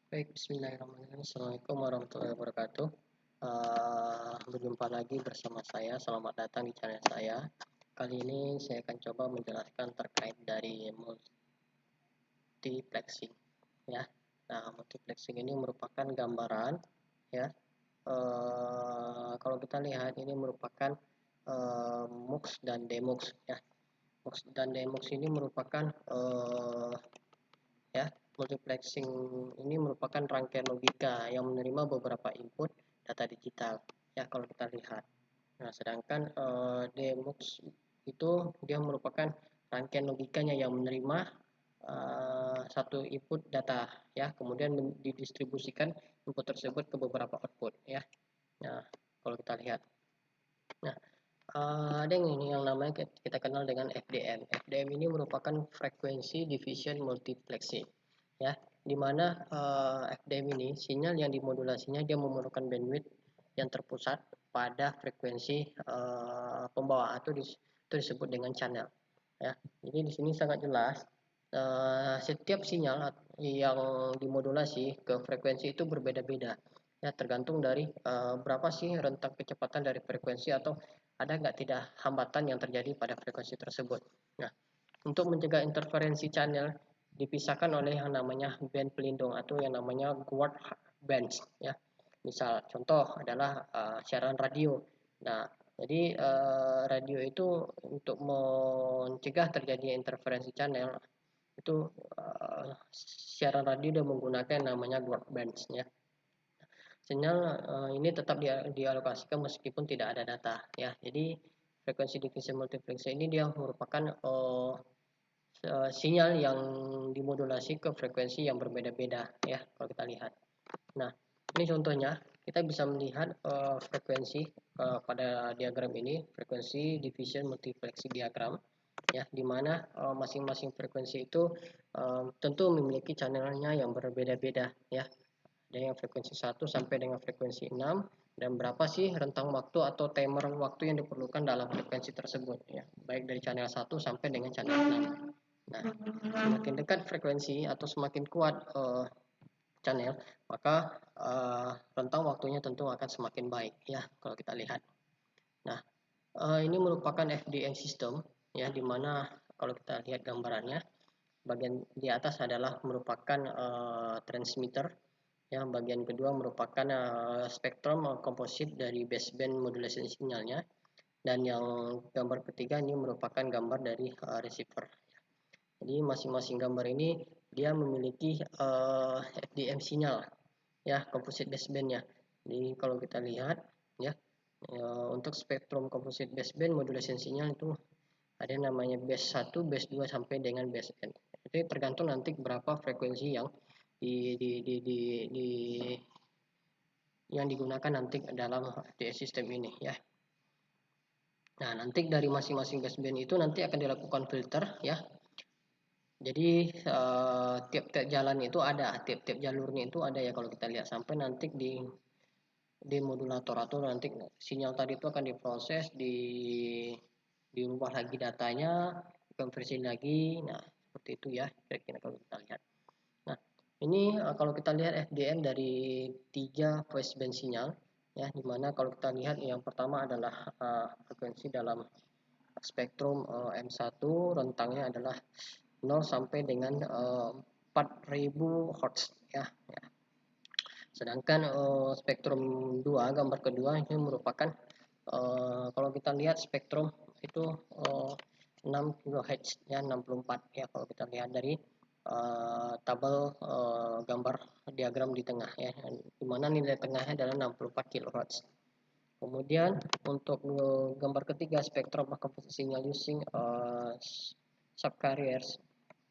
Baik, bismillahirrahmanirrahim. Assalamualaikum warahmatullahi wabarakatuh. Berjumpa lagi bersama saya. Selamat datang di channel saya. Kali ini saya akan coba menjelaskan terkait dari multiplexing, ya. Nah, multiplexing ini merupakan gambaran, ya. Kalau kita lihat ini merupakan MUX dan DMUX, ya. MUX dan DMUX ini merupakan ya, multiplexing ini merupakan rangkaian logika yang menerima beberapa input data digital, ya, kalau kita lihat. Nah, sedangkan DMUX itu dia merupakan rangkaian logikanya yang menerima satu input data, ya, kemudian didistribusikan input tersebut ke beberapa output, ya. Nah, kalau kita lihat, nah, ada yang ini yang namanya kita kenal dengan FDM. FDM ini merupakan frekuensi division multiplexing, ya, di mana FDM ini sinyal yang dimodulasinya dia memerlukan bandwidth yang terpusat pada frekuensi pembawa atau itu disebut dengan channel, ya. Jadi di sini sangat jelas setiap sinyal yang dimodulasi ke frekuensi itu berbeda-beda, ya, tergantung dari berapa sih rentang kecepatan dari frekuensi atau ada nggak tidak hambatan yang terjadi pada frekuensi tersebut. Nah, untuk mencegah interferensi channel dipisahkan oleh yang namanya band pelindung atau yang namanya guard bands, ya. Misal contoh adalah siaran radio. Nah, jadi radio itu untuk mencegah terjadinya interferensi channel itu siaran radio dan menggunakan namanya guard bands, ya. Sinyal ini tetap dialokasikan meskipun tidak ada data, ya. Jadi frekuensi division multiplexer ini dia merupakan sinyal yang dimodulasi ke frekuensi yang berbeda-beda, ya, kalau kita lihat. Nah, ini contohnya kita bisa melihat frekuensi pada diagram ini, frekuensi division multiplexing diagram, ya, di mana masing-masing frekuensi itu tentu memiliki channelnya yang berbeda-beda, ya. Ada yang frekuensi 1 sampai dengan frekuensi 6, dan berapa sih rentang waktu atau timer waktu yang diperlukan dalam frekuensi tersebut, ya, baik dari channel 1 sampai dengan channel 6. Nah, semakin dekat frekuensi atau semakin kuat channel, maka rentang waktunya tentu akan semakin baik, ya, kalau kita lihat. Nah, ini merupakan FDM system, ya, di mana kalau kita lihat gambarannya, bagian di atas adalah merupakan transmitter, yang bagian kedua merupakan spektrum komposit dari baseband modulasi sinyalnya, dan yang gambar ketiga ini merupakan gambar dari receiver. Jadi masing-masing gambar ini dia memiliki FDM sinyal, ya, composite basebandnya. Jadi kalau kita lihat, ya, untuk spektrum composite baseband modulasi sinyal itu ada namanya base 1, base 2 sampai dengan base N. Jadi tergantung nanti berapa frekuensi yang di yang digunakan nanti dalam FDM sistem ini, ya. Nah, nanti dari masing-masing baseband itu nanti akan dilakukan filter, ya. Jadi tiap-tiap jalan itu ada, tiap-tiap jalurnya itu ada, ya, kalau kita lihat sampai nanti di modulator atau nanti sinyal tadi itu akan diproses, dirubah lagi datanya, dikonversi lagi. Nah, seperti itu, ya, kira-kira kalau kita lihat. Nah, ini kalau kita lihat FDM dari 3 voice band sinyal, ya, dimana kalau kita lihat yang pertama adalah frekuensi dalam spektrum M1, rentangnya adalah 0 sampai dengan 4000 Hz, ya. Sedangkan spektrum 2, gambar kedua, ini merupakan kalau kita lihat spektrum itu 6 kHz, ya, 64, ya, kalau kita lihat dari tabel gambar diagram di tengah, ya, di mana nilai tengahnya adalah 64 kHz. Kemudian untuk gambar ketiga, spektrum composite signal using subcarriers,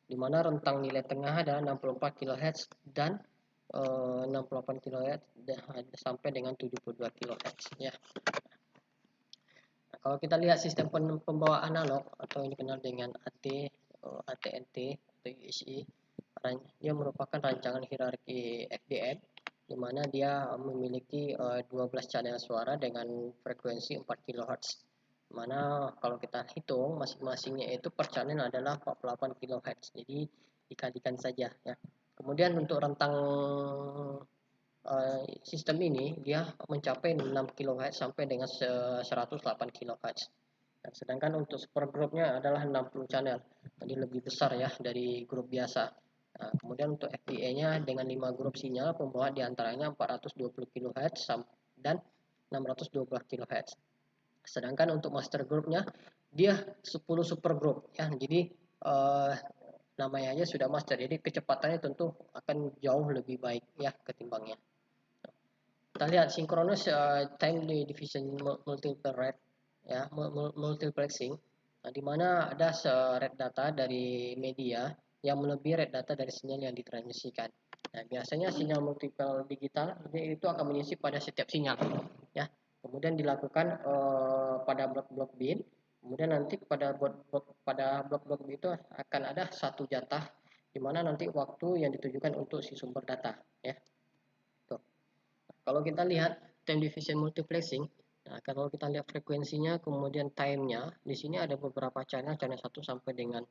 di mana rentang nilai tengah adalah 64 kHz dan 68 kHz sampai dengan 72 kHz, ya. Nah, kalau kita lihat sistem pembawa analog atau yang dikenal dengan ATNT atau USI, dia merupakan rancangan hierarki FDM, di mana dia memiliki 12 channel suara dengan frekuensi 4 kHz. Mana kalau kita hitung masing-masingnya itu per channel adalah 48 kHz. Jadi dikalikan saja, ya. kemudian untuk rentang sistem ini dia mencapai 6 kHz sampai dengan 108 kHz. Nah, sedangkan untuk super grupnya adalah 60 channel, jadi lebih besar ya dari grup biasa. Nah, kemudian untuk FPA-nya dengan 5 grup sinyal pembawa diantaranya 420 kHz dan 612 kHz. Sedangkan untuk master grupnya dia 10 super group ya, jadi namanya aja sudah master, jadi kecepatannya tentu akan jauh lebih baik ya ketimbangnya. Kita lihat synchronous time division multiple rate ya, multiplexing, nah, di mana ada rate data dari media yang melebihi rate data dari sinyal yang ditransmisikan. Nah, biasanya sinyal multiple digital itu akan menyisip pada setiap sinyal ya. Kemudian dilakukan pada blok-blok bin. Kemudian nanti pada blok-blok itu akan ada satu jatah di mana nanti waktu yang ditujukan untuk si sumber data ya. Tuh. Kalau kita lihat time division multiplexing, nah kalau kita lihat frekuensinya kemudian time-nya, di sini ada beberapa channel 1 sampai dengan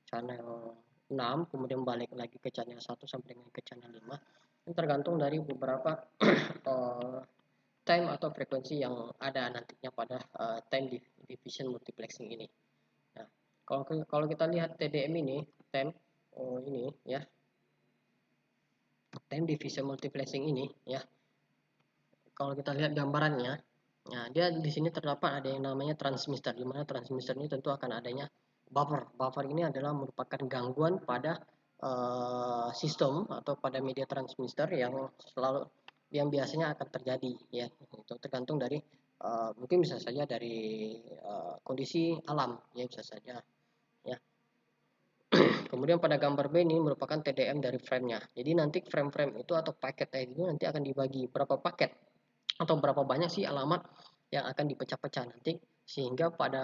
channel 6, kemudian balik lagi ke channel 1 sampai dengan ke channel 5. Ini tergantung dari beberapa time atau frekuensi yang ada nantinya pada time division multiplexing ini. Nah, kalau kita lihat TDM ini, time ini ya, time division multiplexing ini ya. Kalau kita lihat gambarannya, nah dia di sini terdapat ada yang namanya transmitter, di mana transmitter ini tentu akan adanya buffer. Buffer ini adalah merupakan gangguan pada sistem atau pada media transmitter yang biasanya akan terjadi ya. Itu tergantung dari mungkin bisa saja dari kondisi alam ya, bisa saja ya. Kemudian pada gambar B ini merupakan TDM dari frame-nya. Jadi nanti frame-frame itu atau paket itu nanti akan dibagi berapa paket atau berapa banyak sih alamat yang akan dipecah-pecah nanti, sehingga pada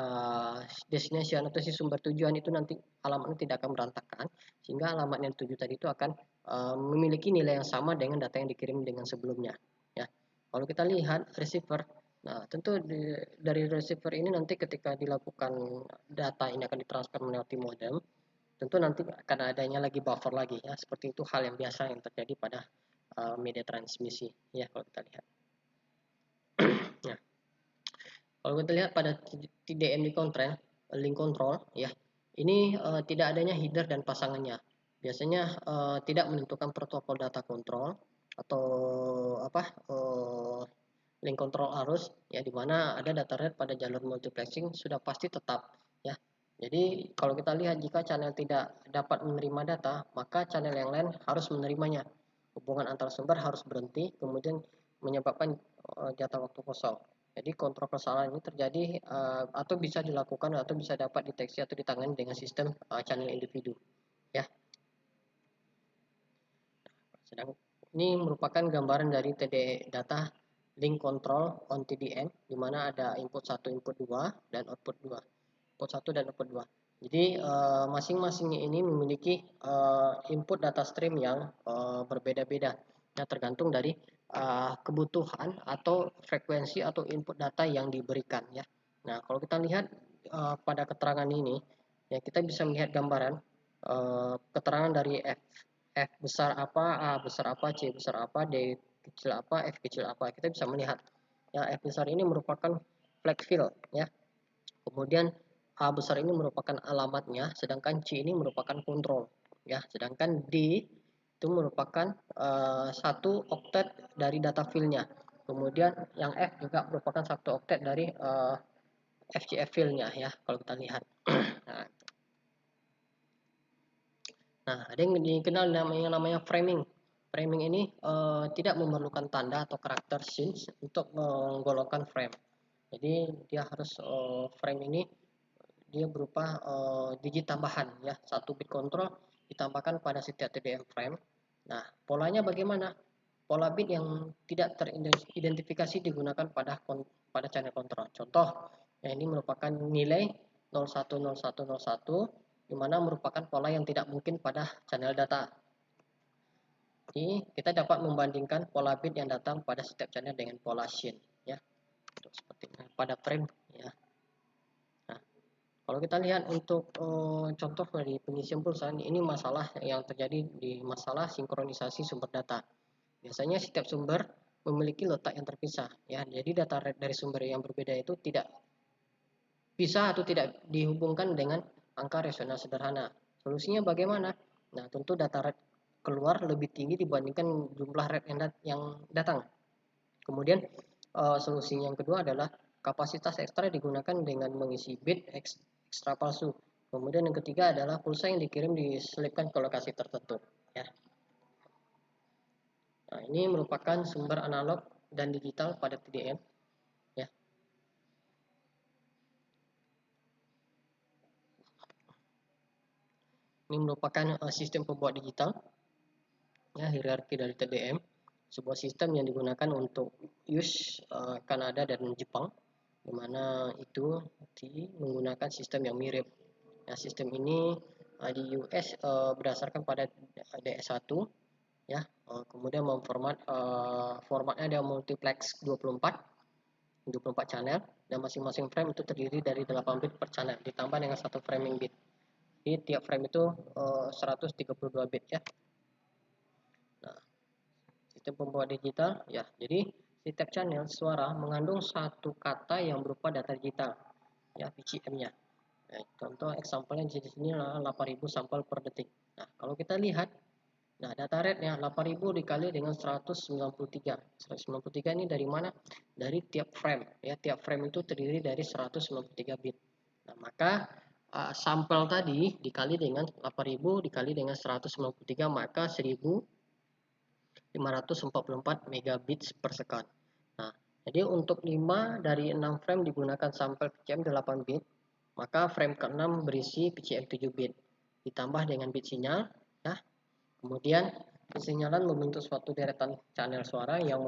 destination atau si sumber tujuan itu nanti alamatnya tidak akan berantakan, sehingga alamat yang dituju tadi itu akan memiliki nilai yang sama dengan data yang dikirim dengan sebelumnya ya. Kalau kita lihat receiver, nah tentu dari receiver ini nanti ketika dilakukan data ini akan ditransfer melewati modem, tentu nanti akan adanya lagi buffer lagi ya, seperti itu hal yang biasa yang terjadi pada media transmisi ya. Kalau kita lihat nah, kalau kita lihat pada TDM link control ya, ini tidak adanya header dan pasangannya, biasanya tidak menentukan protokol data control atau link control arus ya, di mana ada data rate pada jalur multiplexing sudah pasti tetap ya. Jadi kalau kita lihat jika channel tidak dapat menerima data, maka channel yang lain harus menerimanya. Hubungan antar sumber harus berhenti, kemudian menyebabkan jatah waktu kosong. Jadi kontrol kesalahan ini terjadi atau bisa dilakukan atau bisa dapat deteksi atau ditangani dengan sistem channel individu ya. Sedang ini merupakan gambaran dari TD data link control on TDM, di mana ada input 1, input 2 dan output 2. Input 1 dan output 2. Jadi masing-masing ini memiliki input data stream yang berbeda-beda. Nah, tergantung dari kebutuhan atau frekuensi atau input data yang diberikan ya. Nah, kalau kita lihat pada keterangan ini ya, kita bisa melihat gambaran keterangan dari F besar apa, A besar apa, C besar apa, D kecil apa, F kecil apa. Kita bisa melihat ya, F besar ini merupakan flag field ya. Kemudian A besar ini merupakan alamatnya, sedangkan C ini merupakan kontrol ya. Sedangkan D itu merupakan satu oktet dari data filenya. Kemudian yang F juga merupakan satu oktet dari FCF filenya ya, kalau kita lihat. Nah, ada yang dikenal namanya framing. Framing ini tidak memerlukan tanda atau karakter scenes untuk menggolongkan frame. Jadi dia harus frame ini dia berupa digit tambahan ya, 1 bit kontrol ditambahkan pada setiap TDM frame. Nah, polanya bagaimana? Pola bit yang tidak teridentifikasi digunakan pada channel kontrol. Contoh, ya ini merupakan nilai 010101, di mana merupakan pola yang tidak mungkin pada channel data. Jadi kita dapat membandingkan pola bit yang datang pada setiap channel dengan pola scene ya. Seperti pada frame ya. Nah, Kalau kita lihat untuk contoh dari pengisian pulsa, ini masalah yang terjadi di masalah sinkronisasi sumber data. Biasanya setiap sumber memiliki letak yang terpisah, ya. Jadi data dari sumber yang berbeda itu tidak bisa atau tidak dihubungkan dengan angka rasional sederhana. Solusinya bagaimana? Nah, tentu data red keluar lebih tinggi dibandingkan jumlah red yang datang. Kemudian solusi yang kedua adalah kapasitas ekstra digunakan dengan mengisi bit ekstra palsu. Kemudian yang ketiga adalah pulsa yang dikirim diselipkan ke lokasi tertentu. Ya. Nah, ini merupakan sumber analog dan digital pada TDM. Ya. Ini merupakan sistem pembuat digital, ya, hierarki dari TDM, sebuah sistem yang digunakan untuk US, Kanada, dan Jepang, di mana itu menggunakan sistem yang mirip. Nah, sistem ini di US berdasarkan pada DS1, ya. Kemudian formatnya ada multiplex 24 channel, dan masing-masing frame itu terdiri dari 8 bit per channel ditambah dengan satu framing bit. Jadi tiap frame itu 132 bit, ya. Nah, sistem pembawa digital, ya. Jadi setiap channel suara mengandung satu kata yang berupa data digital, ya, PCM-nya. Nah, contoh example-nya di sini 8.000 sampel per detik. Nah, kalau kita lihat, nah, data rate-nya 8.000 dikali dengan 193. 193 ini dari mana? Dari tiap frame, ya. Tiap frame itu terdiri dari 193 bit. Nah, maka sampel tadi dikali dengan 8.000 dikali dengan 193, maka 1.544 megabits per second. Nah, jadi untuk 5 dari 6 frame digunakan sampel PCM 8 bit, maka frame ke-6 berisi PCM 7 bit ditambah dengan bit sinyal, ya. Kemudian persinyalan membentuk suatu deretan channel suara yang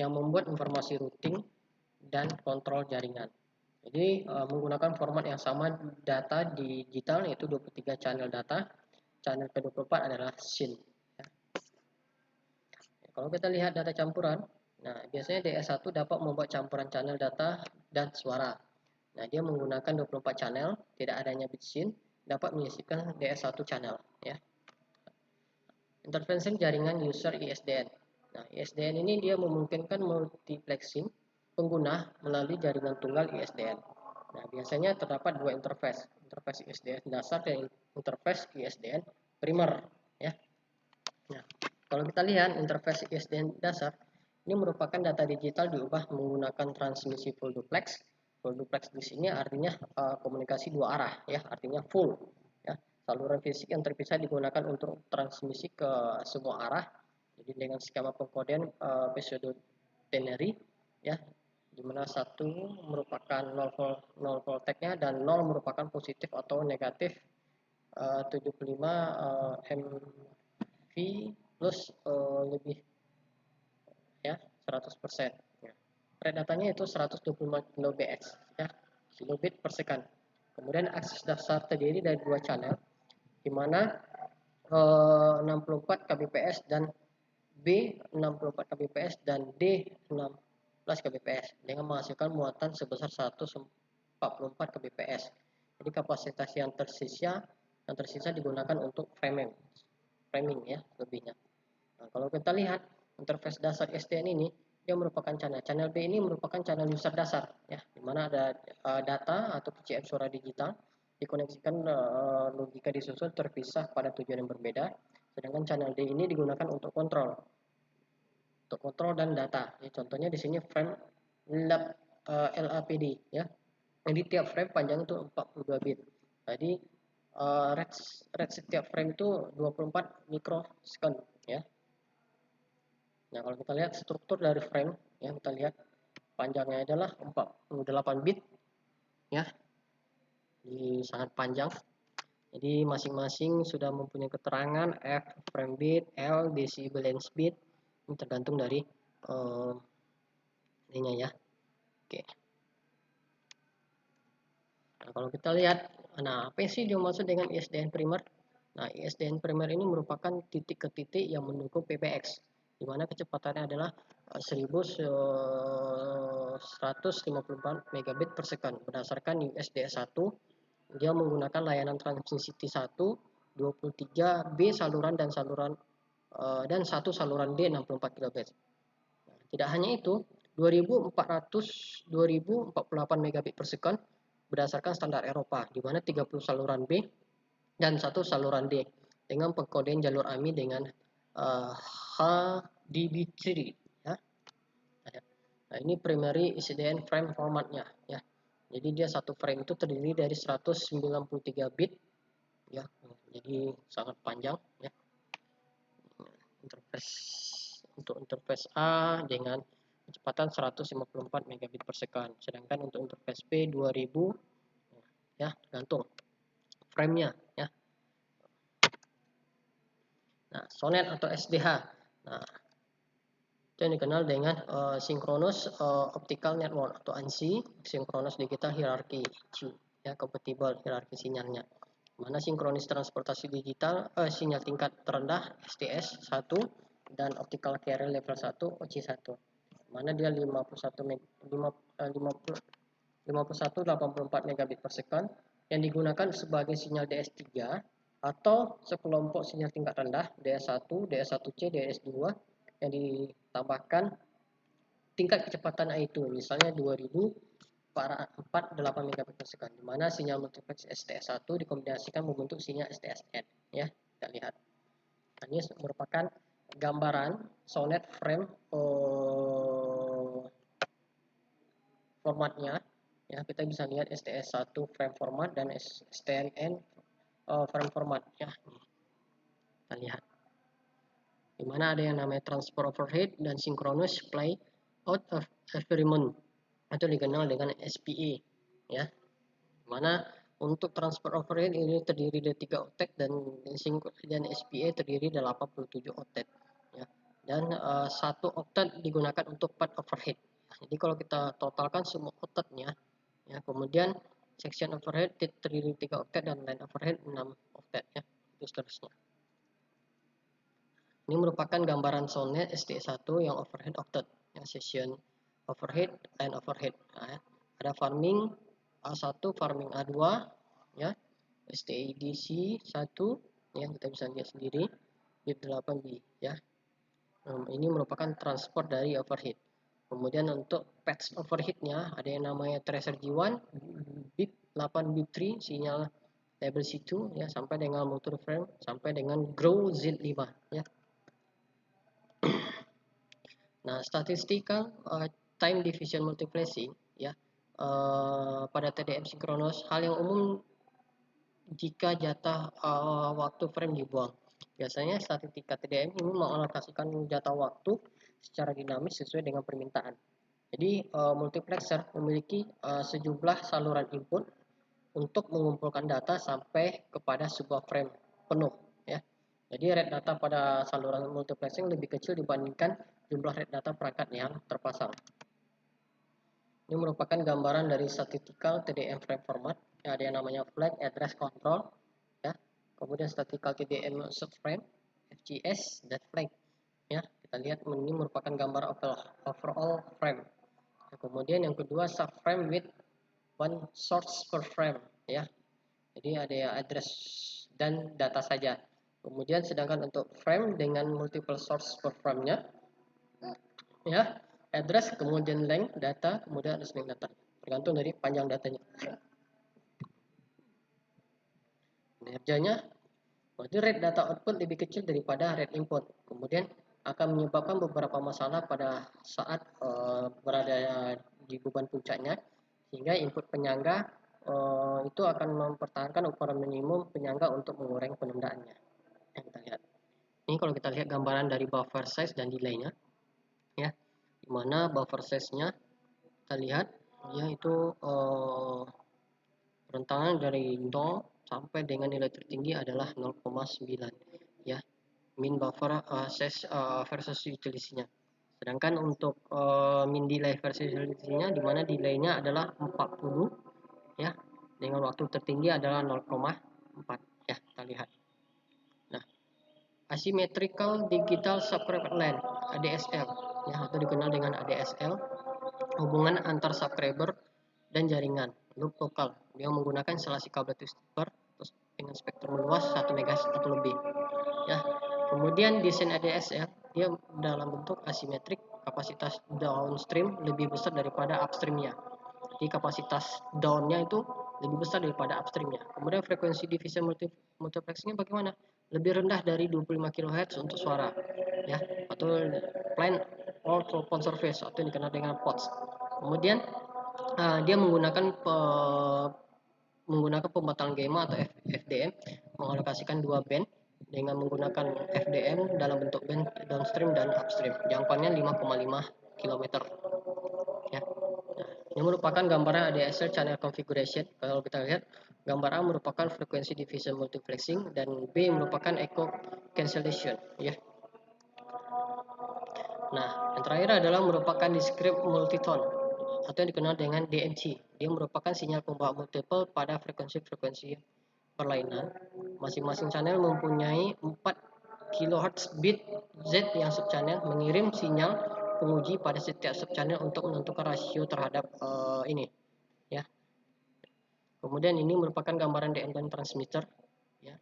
membuat informasi routing dan kontrol jaringan. Jadi menggunakan format yang sama data digital, yaitu 23 channel data. Channel ke-24 adalah SYN. Ya. Kalau kita lihat data campuran, nah biasanya DS1 dapat membuat campuran channel data dan suara. Nah, dia menggunakan 24 channel, tidak adanya bit SYN, dapat menyisipkan DS1 channel, ya. Intervensi jaringan user ISDN. Nah, ISDN ini dia memungkinkan multiplexing pengguna melalui jaringan tunggal ISDN. Nah, biasanya terdapat dua interface, interface ISDN dasar dan interface ISDN primer, ya. Nah, kalau kita lihat interface ISDN dasar, ini merupakan data digital diubah menggunakan transmisi full duplex. Full duplex di sini artinya komunikasi dua arah, ya, artinya full. Ya, saluran fisik yang terpisah digunakan untuk transmisi ke semua arah. Jadi dengan skema pengkodean pseudo binary, ya, di mana satu merupakan 0 volteknya dan 0 merupakan positif atau negatif 75 MV plus lebih, ya, 100%. Ya. Datanya itu 125 kilobits, ya, kilobit per second. Kemudian akses dasar terdiri dari dua channel, di mana 64 kbps dan B 64 kbps dan D 16 kbps dengan menghasilkan muatan sebesar 144 kbps. Jadi kapasitas yang tersisa digunakan untuk framing, ya, lebihnya. Nah, kalau kita lihat interface dasar SDN ini, dia merupakan channel B ini merupakan channel user dasar, ya, di mana ada data atau PCM suara digital dikoneksikan, logika disusun terpisah pada tujuan yang berbeda. Sedangkan channel D ini digunakan untuk kontrol dan data. Ya, contohnya di sini frame LAPD, ya. Jadi tiap frame panjang itu 42 bit. Jadi rate setiap frame itu 24 mikrosecond, ya. Nah, kalau kita lihat struktur dari frame, ya, kita lihat panjangnya adalah 48 bit, ya. Jadi sangat panjang. Jadi masing-masing sudah mempunyai keterangan F frame bit, L decibelance bit. Ini tergantung dari ininya, ya. Oke. Nah, kalau kita lihat, nah, apa sih dimaksud dengan ISDN primer? Nah, ISDN primer ini merupakan titik ke titik yang mendukung PBX, di mana kecepatannya adalah 1154 megabit per second berdasarkan USDS1 Dia menggunakan layanan transmisi 1, 23B saluran dan satu saluran D 64 kbps. Tidak hanya itu, 2048 megabit per second berdasarkan standar Eropa, di mana 30 saluran B dan satu saluran D dengan pengkodean jalur AMI dengan HDB3 ya. Nah, ini primary SDN frame formatnya ya. Jadi dia satu frame itu terdiri dari 193 bit ya. Jadi sangat panjang ya. Untuk interface A dengan kecepatan 154 megabit per second. Sedangkan untuk interface B 2000 ya, tergantung frame-nya ya. Nah, SONET atau SDH. Nah, itu yang dikenal dengan Synchronous Optical Network atau ANSI, Synchronous Digital Hierarchy ya, compatible hierarki sinyalnya. Mana sinkronis transportasi digital sinyal tingkat terendah STS 1 dan optical carrier level 1 OC1. Mana dia 5184 megabit per second yang digunakan sebagai sinyal DS3 atau sekelompok sinyal tingkat rendah DS1, DS1C, DS2 yang ditambahkan tingkat kecepatan A2 misalnya 2048 megabit per second, di mana sinyal multiplex STS1 dikombinasikan membentuk sinyal STSN ya. Kita lihat. Nah, ini merupakan gambaran SONET frame formatnya ya. Kita bisa lihat STS1 frame format dan STNN frame format ya. Kita lihat di mana ada yang namanya transfer overhead dan synchronous play out of environment atau dikenal dengan SPA ya. Mana untuk transfer overhead ini terdiri dari 3 oktet dan SPA terdiri dari 87 oktet ya. Dan 1 oktet digunakan untuk part overhead. Jadi kalau kita totalkan semua oktetnya ya, kemudian section overhead terdiri dari 3 oktet dan line overhead 6 oktet ya. Itu seterusnya. Ini merupakan gambaran SONET ST1 yang overhead octet, yang session overhead, line overhead. Nah, ada farming A1, farming A2, ya, STIDC 1, yang kita bisa lihat sendiri, bit 8B, ya. Ini merupakan transport dari overhead. Kemudian untuk patch overheadnya ada yang namanya tracer G1, bit 8 bit 3, sinyal label C2, ya, sampai dengan motor frame, sampai dengan grow Z5, ya. Nah, statistical time division multiplexing ya pada TDM sinkronos hal yang umum jika jatah waktu frame dibuang. Biasanya statistika TDM ini mengalokasikan jatah waktu secara dinamis sesuai dengan permintaan. Jadi multiplexer memiliki sejumlah saluran input untuk mengumpulkan data sampai kepada sebuah frame penuh ya. Jadi rate data pada saluran multiplexing lebih kecil dibandingkan jumlah rate data perangkat yang terpasang. Ini merupakan gambaran dari statistical TDM frame format. Ya, ada yang namanya flag address control, ya. Kemudian statistical TDM subframe, FGS, dan flag. Ya, kita lihat ini merupakan gambar overall frame. Ya, kemudian yang kedua subframe with one source per frame, ya. Jadi ada address dan data saja. Kemudian sedangkan untuk frame dengan multiple source per frame-nya ya, address, kemudian length data, kemudian listening data. Tergantung dari panjang datanya. Kinerjanya, jadi rate data output lebih kecil daripada rate input. Kemudian akan menyebabkan beberapa masalah pada saat berada di beban puncaknya, sehingga input penyangga itu akan mempertahankan ukuran minimum penyangga untuk mengurangi penundaannya. Yang kita lihat. Ini kalau kita lihat gambaran dari buffer size dan delay-nya, ya, dimana buffer size-nya kita lihat, yaitu rentangan dari 0 sampai dengan nilai tertinggi adalah 0,9, ya, min buffer size versus utility-nya. Sedangkan untuk min delay versus utility-nya, dimana delay-nya adalah 40, ya, dengan waktu tertinggi adalah 0,4, ya, kita lihat. Asymmetrical Digital Subscriber Line ADSL ya, atau dikenal dengan ADSL, hubungan antar subscriber dan jaringan loop lokal Dia menggunakan instalasi kabel transceiver dengan spektrum luas 1 MHz atau lebih. Ya. Kemudian desain ADSL dia dalam bentuk asimetrik, kapasitas downstream lebih besar daripada upstreamnya. Jadi kapasitas downnya itu lebih besar daripada upstreamnya. Kemudian frekuensi division multiplexingnya bagaimana? Lebih rendah dari 25 kHz untuk suara, ya, atau plain or open surface atau yang dikenal dengan POTS. Kemudian dia menggunakan pembatalan gamma atau FDM, mengalokasikan dua band dengan menggunakan FDM dalam bentuk band downstream dan upstream. Jangkauannya 5,5 km. Ya. Ini merupakan gambaran ADSL channel configuration. Kalau kita lihat, gambar A merupakan frekuensi division multiplexing dan B merupakan echo cancellation. Ya. Nah, yang terakhir adalah merupakan discrete multitone atau yang dikenal dengan DMC. Dia merupakan sinyal pembawa multiple pada frekuensi-frekuensi perlainan. Masing-masing channel mempunyai 4 kHz bit Z yang subchannel mengirim sinyal penguji pada setiap subchannel untuk menentukan rasio terhadap ini, ya. Kemudian ini merupakan gambaran DM dan transmitter, ya.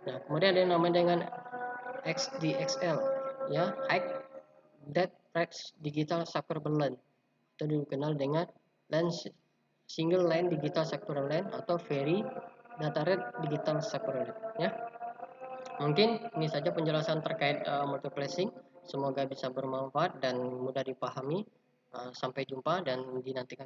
Nah, kemudian ada yang namanya dengan XDXL, ya, High Depth Flex Digital Separable LAN, atau dikenal dengan LAN Single Line Digital Separable LAN atau Very Data Rate Digital Separable LAN, ya. Mungkin ini saja penjelasan terkait multiplexing. Semoga bisa bermanfaat dan mudah dipahami. Sampai jumpa dan dinantikan.